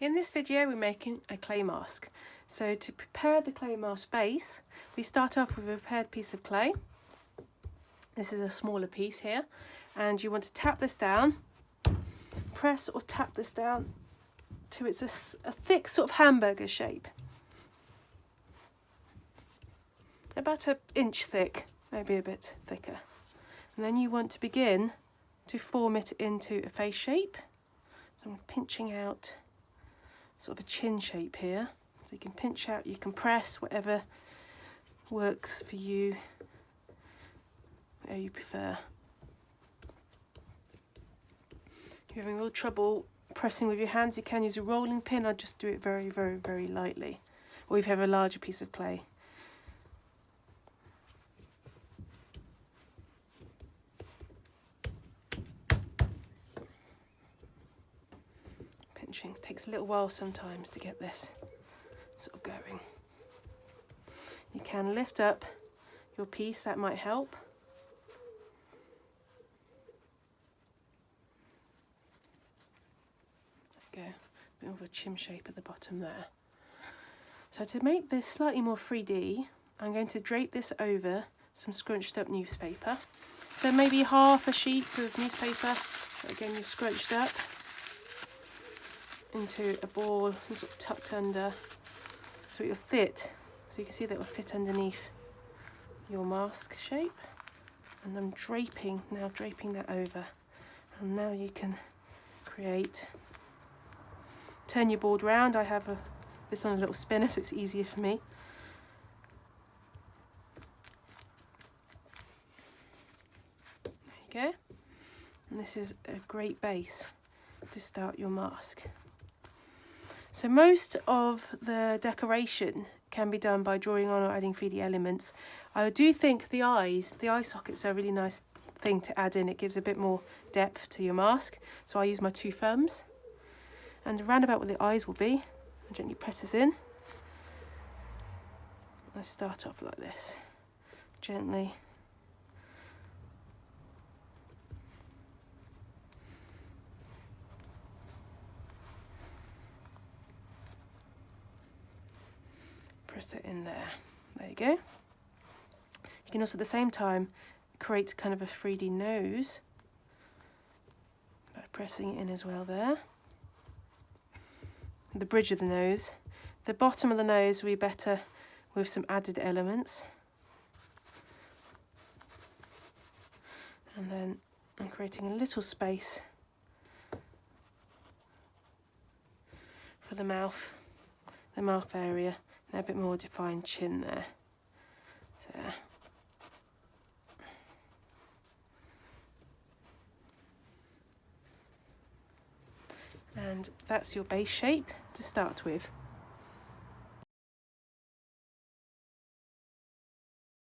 In this video we're making a clay mask. So to prepare the clay mask base, we start off with a prepared piece of clay. This is a smaller piece here, and you want to tap this down, press or tap this down till it's a thick sort of hamburger shape. About an inch thick, maybe a bit thicker. And then you want to begin to form it into a face shape. So I'm pinching out sort of a chin shape here. So you can pinch out, you can press, whatever works for you, whatever you prefer. If you're having real trouble pressing with your hands, you can use a rolling pin. I'll just do it very, very, very lightly. Or if you have a larger piece of clay. Pinching takes a little while sometimes to get this sort of going. You can lift up your piece, that might help. There we go, a bit of a chin shape at the bottom there. So to make this slightly more 3D, I'm going to drape this over some scrunched up newspaper. So maybe half a sheet of newspaper, that again you've scrunched up, into a ball and sort of tucked under so it'll fit. So you can see that it will fit underneath your mask shape. And I'm now draping that over. And now you can turn your board round. I have this on a little spinner so it's easier for me. There you go. And this is a great base to start your mask. So most of the decoration can be done by drawing on or adding 3D elements. I do think the eye sockets are a really nice thing to add in. It gives a bit more depth to your mask. So I use my two thumbs. And around about where the eyes will be, I gently press this in. I start off like this, gently. Press it in there. There you go. You can also at the same time create kind of a 3D nose by pressing it in as well there. The bridge of the nose. The bottom of the nose will be better with some added elements. And then I'm creating a little space for the mouth area. And a bit more defined chin there. So, and that's your base shape to start with.